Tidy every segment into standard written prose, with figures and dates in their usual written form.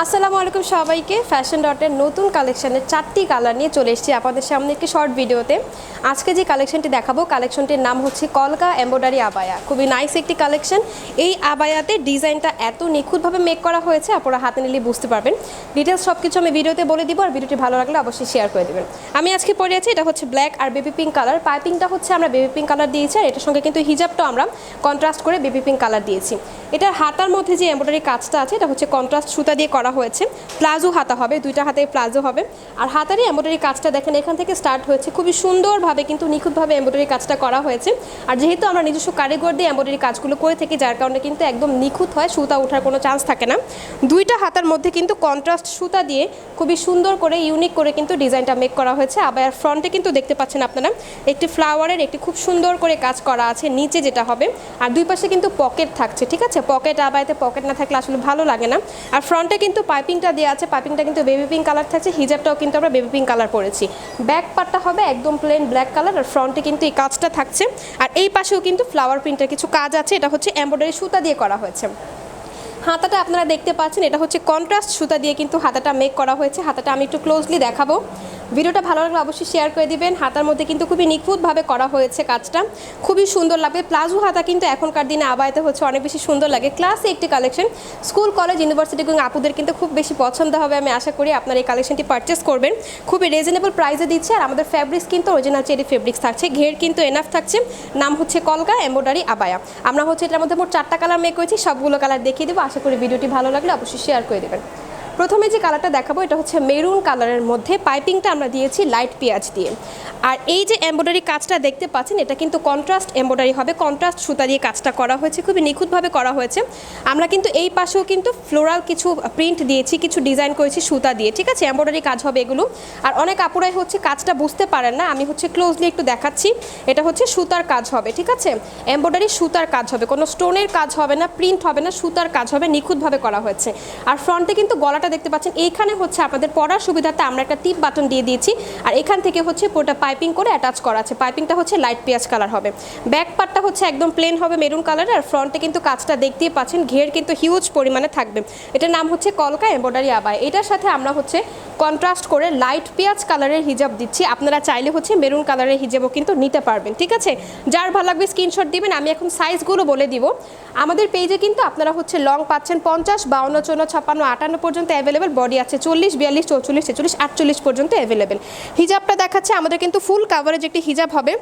আসসালামু আলাইকুম সবাইকে ফ্যাশন ডটের নতুন কালেকশনের 4টি কালার নিয়ে চলে এসেছি আপনাদের সামনে একটি শর্ট ভিডিওতে। আজকে যে কালেকশনটি দেখাবো কালেকশনটির নাম হচ্ছে কলকা এমব্রয়ডারি আবায়া। খুবই নাইস একটি কালেকশন। এই আবায়াতে ডিজাইনটা এত নিখুঁতভাবে মেক করা হয়েছে আপনারা হাতে নিলে বুঝতে পারবেন। ডিটেলস সব কিছু আমি ভিডিওতে বলে দিব আর ভিডিওটি ভালো লাগলে অবশ্যই শেয়ার করে দেবেন। আমি আজকে পরে আছি, এটা হচ্ছে ব্ল্যাক আর বেবি পিঙ্ক কালার। পাইপিংটা হচ্ছে আমরা বেবি পিঙ্ক কালার দিয়েছি আর এটার সঙ্গে কিন্তু হিজাবটা আমরা কন্ট্রাস্ট করে বেবি পিঙ্ক কালার দিয়েছি। এটার হাতার মধ্যে যে এমব্রয়ডারি কাজটা আছে এটা হচ্ছে কন্ট্রাস্ট সুতা দিয়ে করা হয়েছে। প্লাজো হাতা হবে, দুইটা হাতে প্লাজো হবে। আর হাতারই এমব্রয়ডারি কাজটা দেখেন এখান থেকে স্টার্ট হয়েছে, খুবই সুন্দরভাবে কিন্তু নিখুঁতভাবে এমব্রয়ডারি কাজটা করা হয়েছে। আর যেহেতু আমরা নিজস্ব কারিগর দিয়ে এমব্রয়ডারি কাজগুলো করে থাকি যার কারণে কিন্তু একদম নিখুঁত হয়, সুতা ওঠার কোনো চান্স থাকে না। দুইটা হাতার মধ্যে কিন্তু কন্ট্রাস্ট সুতা দিয়ে খুবই সুন্দর করে ইউনিক করে কিন্তু ডিজাইনটা মেক করা হয়েছে। আবার ফ্রন্টে কিন্তু দেখতে পাচ্ছেন আপনারা একটি ফ্লাওয়ারের একটি খুব সুন্দর করে কাজ করা আছে নিচে যেটা হবে। আর দুই পাশে কিন্তু পকেট থাকছে, ঠিক আছে। পকেট আবায়াতে পকেট না থাকলে আসলে ভালো লাগে না। আর ফ্রন্টে কিন্তু পাইপিংটা দেওয়া আছে, পাইপিংটা কিন্তু বেবি পিঙ্ক কালার থাকছে। হিজাবটাও কিন্তু আমরা বেবি পিঙ্ক কালার পরেছি। ব্যাক পার্টটা হবে একদম প্লেন ব্ল্যাক কালার আর ফ্রন্টে কিন্তু এই কাজটা থাকছে। আর এই পাশেও কিন্তু ফ্লাওয়ার প্রিন্টের কিছু কাজ আছে, এটা হচ্ছে এমব্রয়ডারি সুতা দিয়ে করা হয়েছে। হাতাটা আপনারা দেখতে পাচ্ছেন এটা হচ্ছে কন্ট্রাস্ট সুতা দিয়ে কিন্তু হাতাটা মেক করা হয়েছে। হাতাটা আমি একটু ক্লোজলি দেখাবো। ভিডিওটা ভালো লাগলে অবশ্যই শেয়ার করে দিবেন। হাতার মধ্যে কিন্তু খুবই নিখুঁতভাবে করা হয়েছে কাজটা, খুবই সুন্দর লাগবে। প্লাজো হাতা কিন্তু এখনকার দিনে আবায়াতে হচ্ছে অনেক বেশি সুন্দর লাগে। ক্লাসে একটি কালেকশন, স্কুল কলেজ ইউনিভার্সিটি এবং আপুদের কিন্তু খুব বেশি পছন্দ হবে। আমি আশা করি আপনারা এই কালেকশনটি পারচেস করবেন। খুবই রিজনেবল প্রাইসে দিচ্ছে আর আমাদের ফ্যাব্রিক্স কিন্তু অরিজিনাল চেরি ফেব্রিক্স থাকছে। ঘের কিন্তু এনাফ থাকছে। নাম হচ্ছে কলকা এমব্রয়ডারি আবায়া। আমরা হচ্ছে এটার মধ্যে মোট 4টা কালার মেক করেছি, সবগুলো কালার দেখিয়ে দেবো। আশা করি ভিডিওটি ভালো লাগলে অবশ্যই শেয়ার করে দেবেন। প্রথমে যে কালারটা দেখাবো এটা হচ্ছে মেরুন কালারের মধ্যে, পাইপিংটা আমরা দিয়েছি লাইট পেঁয়াজ দিয়ে। আর এই যে এমব্রয়ডারি কাজটা দেখতে পাচ্ছেন এটা কিন্তু কন্ট্রাস্ট এমব্রয়ডারি হবে, কন্ট্রাস্ট সুতা দিয়ে কাজটা করা হয়েছে, খুবই নিখুঁতভাবে করা হয়েছে। আমরা কিন্তু এই পাশেও কিন্তু ফ্লোরাল কিছু প্রিন্ট দিয়েছি, কিছু ডিজাইন করেছি সুতা দিয়ে, ঠিক আছে। এমব্রয়ডারি কাজ হবে এগুলো। আর অনেক আপুরাই হচ্ছে কাজটা বুঝতে পারেন না, আমি হচ্ছে ক্লোজলি একটু দেখাচ্ছি। এটা হচ্ছে সুতার কাজ হবে, ঠিক আছে। এমব্রয়ডারি সুতার কাজ হবে, কোনো স্টোনের কাজ হবে না, প্রিন্ট হবে না, সুতার কাজ হবে, নিখুঁতভাবে করা হয়েছে। আর ফ্রন্টে কিন্তু গলাটা দেখতে পাচ্ছেন এইখানে হচ্ছে আপনাদের পরার সুবিধাতে আমরা একটা টিপ বাটন দিয়ে দিয়েছি। আর এখান থেকে হচ্ছে পুরোটা পাইপিং করে অ্যাটাচ করা আছে। পাইপিংটা হচ্ছে লাইট পেঁয়াজ কালার হবে। ব্যাক পার্টটা হচ্ছে একদম প্লেন হবে মেরুন কালার। আর ফ্রন্টে কিন্তু কাজটা দেখতেই পাচ্ছেন, ঘের কিন্তু হিউজ পরিমাণে থাকবে। এটার নাম হচ্ছে কলকা এমব্রয়ডারি আবায়া। এটার সাথে আমরা হচ্ছে কন্ট্রাস্ট করে লাইট পেঁয়াজ কালারের হিজাব দিচ্ছি। আপনারা চাইলে হচ্ছে মেরুন কালারের হিজাবও কিন্তু নিতে পারবেন, ঠিক আছে। যার ভালো লাগবে স্ক্রিনশট দিবেন। আমি এখন সাইজগুলো বলে দিব। আমাদের পেজে কিন্তু আপনারা হচ্ছে লং পাচ্ছেন 50, 52, 54, 56, 58 পর্যন্ত অ্যাভেলেবেল। বডি আছে 40, 42, 44, 46, 48 পর্যন্ত অ্যাভেলেবেল। হিজাবটা দেখাচ্ছে আমাদের কিন্তু ফুল কাভারেজ একটি হিজাব হবে।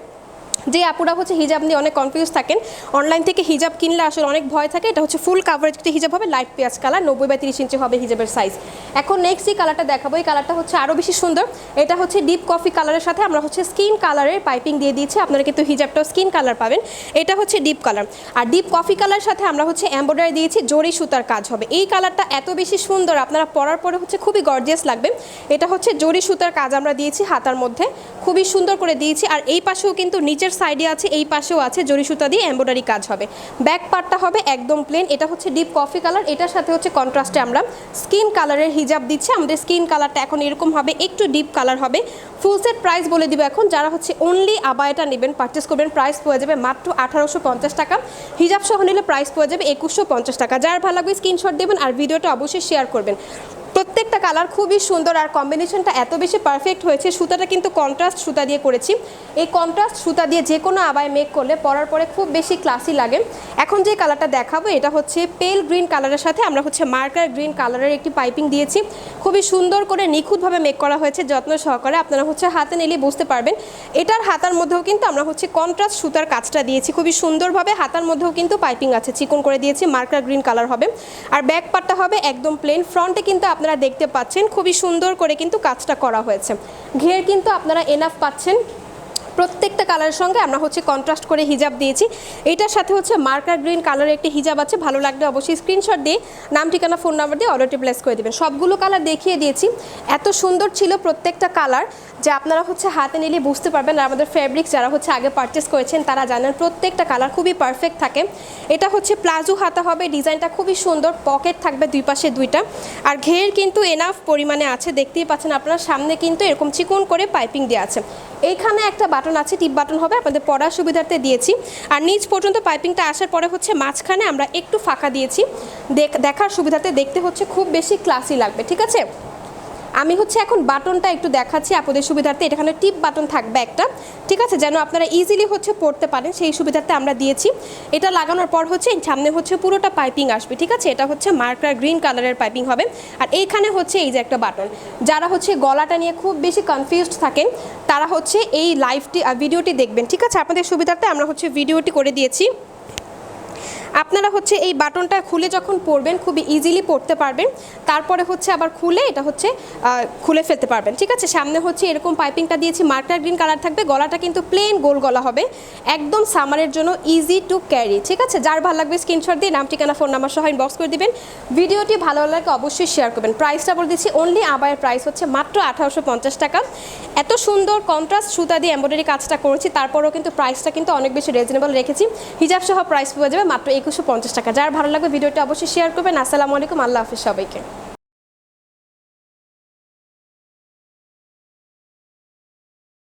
যে আপুরা হচ্ছে হিজাব নিয়ে অনেক কনফিউজ থাকেন, অনলাইন থেকে হিজাব কিনলে আসলে অনেক ভয় থাকে, এটা হচ্ছে ফুল কাভারেজ একটি হিজাব হবে, লাইট পেঁয়াজ কালার, 90/30 ইঞ্চি হবে হিজাবের সাইজ। এখন নেক্সট যে কালারটা দেখাবো এই কালারটা হচ্ছে আরও বেশি সুন্দর। এটা হচ্ছে ডিপ কফি কালারের সাথে আমরা হচ্ছে স্কিন কালারের পাইপিং দিয়ে দিয়েছি। আপনারা কিন্তু হিজাবটাও স্কিন কালার পাবেন। এটা হচ্ছে ডিপ কালার। আর ডিপ কফি কালারের সাথে আমরা হচ্ছে এমব্রয়ডারি দিয়েছি, জরি সুতার কাজ হবে। এই কালারটা এত বেশি সুন্দর, আপনারা পরার পরে হচ্ছে খুবই গর্জিয়াস লাগবে। এটা হচ্ছে জরি সুতার কাজ আমরা দিয়েছি হাতার মধ্যে, খুবই সুন্দর করে দিয়েছি। আর এই পাশেও কিন্তু নিচের সাইডে আছে, এই পাশেও আছে, জরি সুতা দিয়ে এমব্রয়ডারি কাজ হবে। ব্যাক পার্টটা হবে একদম প্লেন। এটা হচ্ছে ডিপ কফি কালার। এটার সাথে হচ্ছে কন্ট্রাস্টে আমরা স্কিন কালারের হিজাব দিচ্ছি। আমাদের স্কিন কালারটা এখন এরকম হবে, একটু ডিপ কালার হবে। ফুল সেট প্রাইস বলে দিব এখন। যারা হচ্ছে অনলি আবায়াটা নেবেন, পারচেস করবেন, প্রাইস পড়ে যাবে মাত্র 1850 টাকা। হিজাব সহ নিলে প্রাইস পড়ে যাবে 2150 টাকা। যার ভালো লাগবে স্ক্রিনশট দেবেন আর ভিডিওটা অবশ্যই শেয়ার করবেন। প্রত্যেকটা কালার খুবই সুন্দর আর কম্বিনেশনটা এত বেশি পারফেক্ট হয়েছে। সুতাটা কিন্তু কন্ট্রাস্ট সুতা দিয়ে করেছি। এই কন্ট্রাস্ট সুতা দিয়ে যে কোনো আবায় মেক করলে পরার পরে খুব বেশি ক্লাসি লাগে। এখন যে কালারটা দেখাবো এটা হচ্ছে পেল গ্রিন কালারের সাথে আমরা হচ্ছে মার্কার গ্রিন কালারের একটি পাইপিং দিয়েছি। খুবই সুন্দর করে নিখুঁতভাবে মেক করা হয়েছে, যত্ন সহকারে। আপনারা হচ্ছে হাতে নিলেই বুঝতে পারবেন। এটার হাতার মধ্যেও কিন্তু আমরা হচ্ছে কন্ট্রাস্ট সুতার কাজটা দিয়েছি খুবই সুন্দরভাবে। হাতার মধ্যেও কিন্তু পাইপিং আছে, চিকন করে দিয়েছি, মার্কার গ্রিন কালার হবে। আর ব্যাক পার্টটা হবে একদম প্লেন। ফ্রন্টে কিন্তু আপনারা দেখতে পাচ্ছেন খুবই সুন্দর করে কিন্তু কাজটা করা হয়েছে। ঘের কিন্তু আপনারা এনাফ পাচ্ছেন। প্রত্যেকটা কালারের সঙ্গে আমরা হচ্ছে কন্ট্রাস্ট করে হিজাব দিয়েছি। এটার সাথে হচ্ছে মার্কার গ্রিন কালারের একটি হিজাব আছে। ভালো লাগলে অবশ্যই স্ক্রিনশট দিয়ে নাম, ঠিকানা, ফোন নাম্বার দিয়ে অর্ডারটি প্লেস করে দেবেন। সবগুলো কালার দেখিয়ে দিয়েছি। এত সুন্দর ছিল প্রত্যেকটা কালার যে আপনারা হচ্ছে হাতে নিলে বুঝতে পারবেন। আর আমাদের ফেব্রিক্স যারা হচ্ছে আগে পারচেস করেছেন তারা জানেন প্রত্যেকটা কালার খুবই পারফেক্ট থাকে। এটা হচ্ছে প্লাজো হাতা হবে, ডিজাইনটা খুবই সুন্দর, পকেট থাকবে দুই পাশে দুইটা। আর ঘের কিন্তু এনাফ পরিমাণে আছে, দেখতেই পাচ্ছেন আপনারা। সামনে কিন্তু এরকম চিকন করে পাইপিং দেওয়া আছে। এইখানে একটা বাটন আছে, টিপ বাটন হবে, আপনাদের পড়ার সুবিধার্থে দিয়েছি। আর নিচ পর্যন্ত পাইপিংটা আসার পরে হচ্ছে মাঝখানে আমরা একটু ফাঁকা দিয়েছি, দেখার সুবিধাতে দেখতে হচ্ছে খুব বেশি ক্লাসি লাগবে, ঠিক আছে। আমি হচ্ছে এখন বাটনটা একটু দেখাচ্ছি আপনাদের সুবিধার্থে। এখানে টিপ বাটন থাকবে একটা, ঠিক আছে, যেন আপনারা ইজিলি হচ্ছে পড়তে পারেন সেই সুবিধার্থে আমরা দিয়েছি। এটা লাগানোর পর হচ্ছে সামনে হচ্ছে পুরোটা পাইপিং আসবে, ঠিক আছে। এটা হচ্ছে মার্কার গ্রিন কালারের পাইপিং হবে। আর এইখানে হচ্ছে এই যে একটা বাটন, যারা হচ্ছে গলাটা নিয়ে খুব বেশি কনফিউজড থাকেন তারা হচ্ছে এই ভিডিওটি দেখবেন, ঠিক আছে। আপনাদের সুবিধার্থে আমরা হচ্ছে ভিডিওটি করে দিয়েছি। আপনারা হচ্ছে এই বাটনটা খুলে যখন পরবেন খুবই ইজিলি পরতে পারবেন, তারপরে হচ্ছে আবার খুলে এটা হচ্ছে খুলে ফেলতে পারবেন, ঠিক আছে। সামনে হচ্ছে এরকম পাইপিংটা দিয়েছি, মার্কার গ্রিন কালার থাকবে, গলাটা কিন্তু প্লেন গোল গলা হবে, একদম সামারের জন্য ইজি টু ক্যারি, ঠিক আছে। যার ভালো লাগবে স্ক্রিনশট দিয়ে নাম, ঠিকানা, ফোন নাম্বার সহ ইনবক্স করে দিবেন। ভিডিওটি ভালো লাগলে অবশ্যই শেয়ার করবেন। প্রাইসটা বলে দিচ্ছি, অনলি আবায়ের প্রাইস হচ্ছে মাত্র 1850 টাকা। এত সুন্দর কন্ট্রাস্ট সুতা দিয়ে এমব্রয়ডারি কাজটা করেছি, তারপরেও কিন্তু প্রাইসটা কিন্তু অনেক বেশি রিজনেবল রেখেছি। হিজাব সহ প্রাইস পেয়ে যাবে মাত্র 2150 টাকা। যার ভালো লাগবে ভিডিওটা অবশ্যই শেয়ার করবেন। আসসালামু আলাইকুম, আল্লাহ হাফিজ সবাইকে।